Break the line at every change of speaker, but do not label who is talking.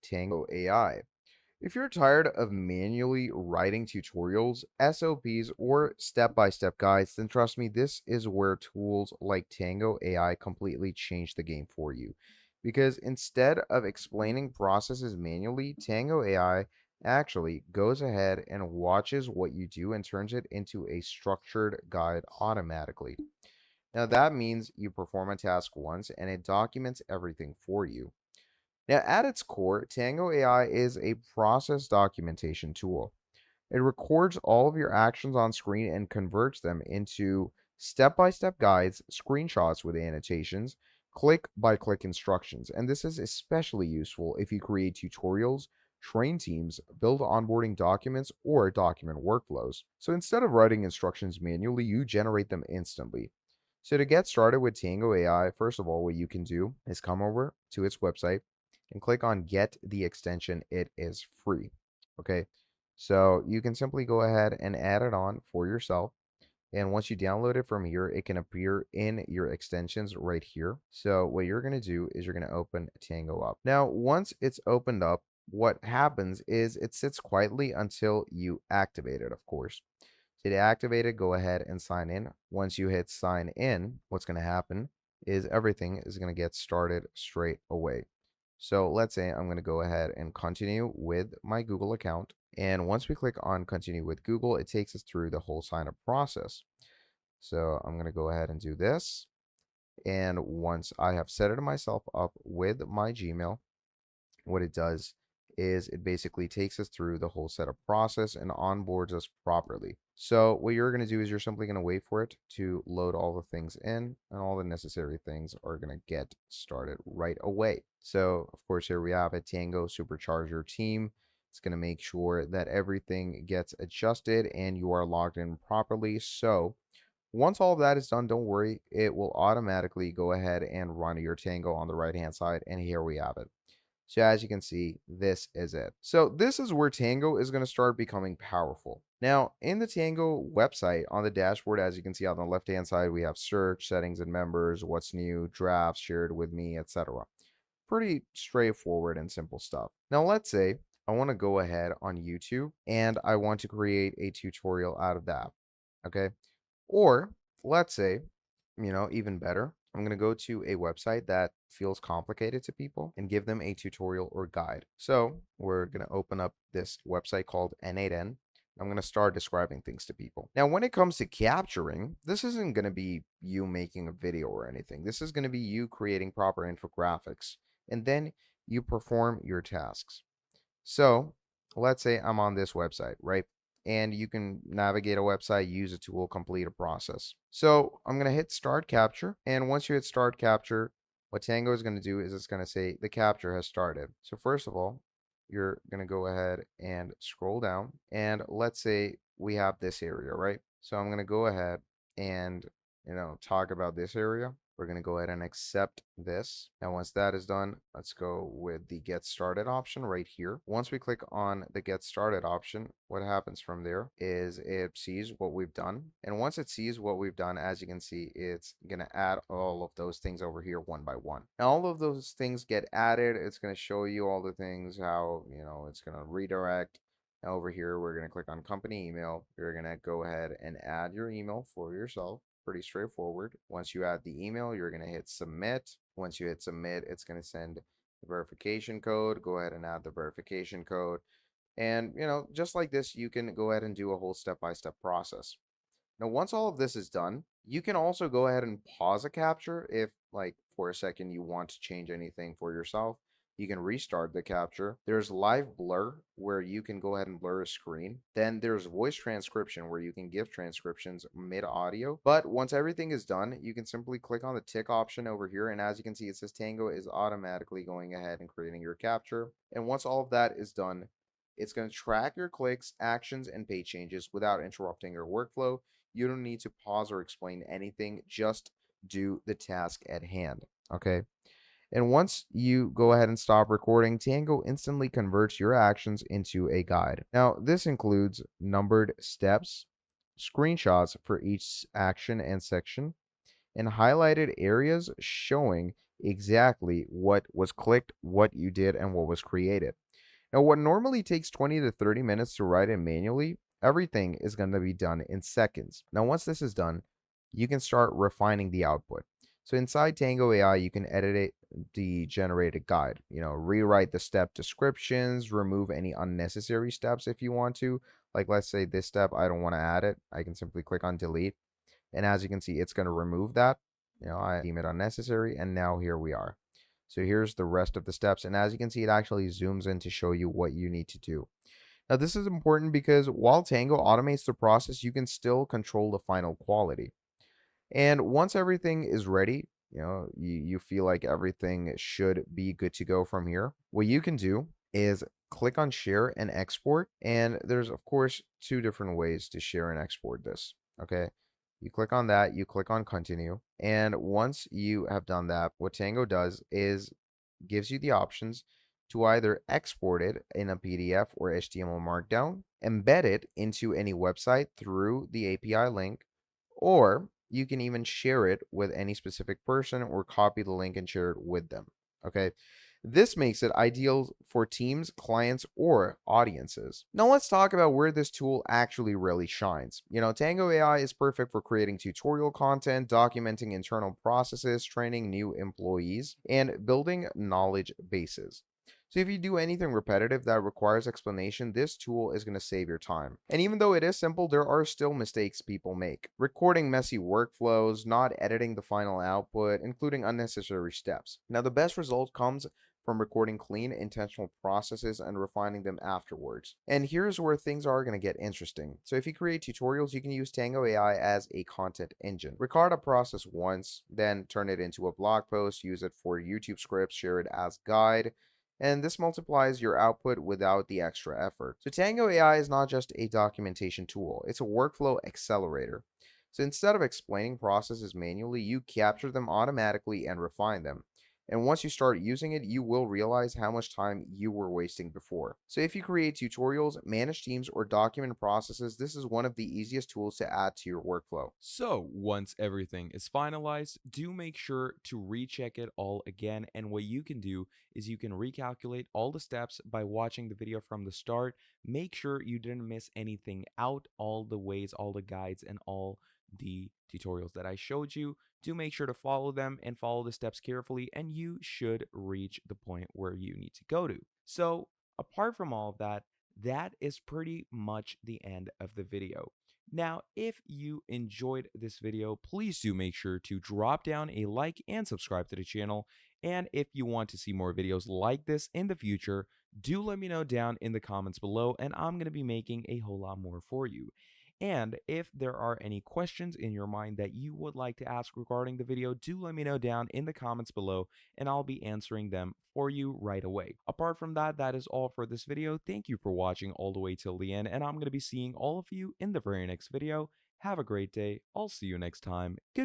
Tango AI. If you're tired of manually writing tutorials, SOPs, or step by step guides, then trust me, this is where tools like Tango AI completely change the game for you. Because instead of explaining processes manually, Tango AI actually goes ahead and watches what you do and turns it into a structured guide automatically. Now, that means you perform a task once and it documents everything for you. Now, at its core, Tango AI is a process documentation tool. It records all of your actions on screen and converts them into step by step guides, screenshots with annotations, click by click instructions. And this is especially useful if you create tutorials, train teams, build onboarding documents, or document workflows. So instead of writing instructions manually, you generate them instantly. So to get started with Tango AI, first of all, what you can do is come over to its website and click on get the extension. It is free. Okay. So you can simply go ahead and add it on for yourself. And once you download it from here, it can appear in your extensions right here. So what you're going to do is you're going to open Tango up. Now, once it's opened up, what happens is it sits quietly until you activate it, of course. So to activate it, go ahead and sign in. Once you hit sign in, what's going to happen is everything is going to get started straight away. So let's say I'm going to go ahead and continue with my Google account. And once we click on continue with Google, it takes us through the whole sign up process. So I'm going to go ahead and do this. And once I have set it myself up with my Gmail, what it does is it basically takes us through the whole setup process and onboards us properly. So what you're going to do is you're simply going to wait for it to load all the things in, and all the necessary things are going to get started right away. So of course, here we have a Tango Supercharger team. It's going to make sure that everything gets adjusted and you are logged in properly. So once all of that is done, don't worry, it will automatically go ahead and run your Tango on the right hand side. And here we have it. So as you can see, this is it. So this is where Tango is going to start becoming powerful. Now, in the Tango website on the dashboard, as you can see on the left-hand side, we have search, settings and members, what's new, drafts, shared with me, etc. Pretty straightforward and simple stuff. Now, let's say I want to go ahead on YouTube and I want to create a tutorial out of that. Okay. Or let's say, even better, I'm going to go to a website that feels complicated to people and give them a tutorial or guide. So we're going to open up this website called N8N. I'm going to start describing things to people. Now, when it comes to capturing, this isn't going to be you making a video or anything. This is going to be you creating proper infographics, and then you perform your tasks. So let's say I'm on this website, right? And you can navigate a website, use a tool, complete a process. So I'm going to hit start capture. And once you hit start capture, what Tango is going to do is it's going to say the capture has started. So first of all, you're going to go ahead and scroll down. And let's say we have this area, right? So I'm going to go ahead and, talk about this area. We're going to go ahead and accept this. And once that is done, let's go with the get started option right here. Once we click on the get started option, what happens from there is it sees what we've done. And once it sees what we've done, as you can see, it's going to add all of those things over here one by one. And all of those things get added. It's going to show you all the things, how, it's going to redirect. Now over here, we're going to click on company email. You're going to go ahead and add your email for yourself. Pretty straightforward. Once you add the email, you're going to hit submit. Once you hit submit, it's going to send the verification code. Go ahead and add the verification code. And, just like this, you can go ahead and do a whole step-by-step process. Now, once all of this is done, you can also go ahead and pause a capture if, like, for a second you want to change anything for yourself. You can restart the capture. There's live blur where you can go ahead and blur a screen. Then there's voice transcription where you can give transcriptions mid audio. But once everything is done, you can simply click on the tick option over here. And as you can see, it says Tango is automatically going ahead and creating your capture. And once all of that is done, it's going to track your clicks, actions, and page changes without interrupting your workflow. You don't need to pause or explain anything. Just do the task at hand. Okay. And once you go ahead and stop recording, Tango instantly converts your actions into a guide. Now, this includes numbered steps, screenshots for each action and section, and highlighted areas showing exactly what was clicked, what you did, and what was created. Now, what normally takes 20 to 30 minutes to write in manually, everything is going to be done in seconds. Now, once this is done, you can start refining the output. So inside Tango AI, you can edit the generated guide, rewrite the step descriptions, remove any unnecessary steps if you want to. Like, let's say this step, I don't want to add it. I can simply click on delete. And as you can see, it's going to remove that. I deem it unnecessary. And now here we are. So here's the rest of the steps. And as you can see, it actually zooms in to show you what you need to do. Now, this is important because while Tango automates the process, you can still control the final quality. And once everything is ready, you feel like everything should be good to go from here. What you can do is click on share and export. And there's, of course, two different ways to share and export this. Okay. You click on that, you click on continue. And once you have done that, what Tango does is gives you the options to either export it in a PDF or HTML Markdown, embed it into any website through the API link, or you can even share it with any specific person or copy the link and share it with them. Okay. This makes it ideal for teams, clients, or audiences. Now, let's talk about where this tool actually really shines. Tango AI is perfect for creating tutorial content, documenting internal processes, training new employees, and building knowledge bases. So if you do anything repetitive that requires explanation, this tool is going to save your time. And even though it is simple, there are still mistakes people make. Recording messy workflows, not editing the final output, including unnecessary steps. Now, the best result comes from recording clean, intentional processes and refining them afterwards. And here's where things are going to get interesting. So if you create tutorials, you can use Tango AI as a content engine. Record a process once, then turn it into a blog post, use it for YouTube scripts, share it as guide, and this multiplies your output without the extra effort. So Tango AI is not just a documentation tool, it's a workflow accelerator. So instead of explaining processes manually, you capture them automatically and refine them. And once you start using it, you will realize how much time you were wasting before. So if you create tutorials, manage teams, or document processes, this is one of the easiest tools to add to your workflow.
So, once everything is finalized, do make sure to recheck it all again. And what you can do is you can recalculate all the steps by watching the video from the start. Make sure you didn't miss anything out, all the ways, all the guides, and all the tutorials that I showed you. Do make sure to follow them and follow the steps carefully, and you should reach the point where you need to go to. So, apart from all of that, that is pretty much the end of the video. Now, if you enjoyed this video, please do make sure to drop down a like and subscribe to the channel. And if you want to see more videos like this in the future, do let me know down in the comments below, and I'm going to be making a whole lot more for you. And if there are any questions in your mind that you would like to ask regarding the video, do let me know down in the comments below, and I'll be answering them for you right away. Apart from that, that is all for this video. Thank you for watching all the way till the end, and I'm going to be seeing all of you in the very next video. Have a great day. I'll see you next time. Goodbye.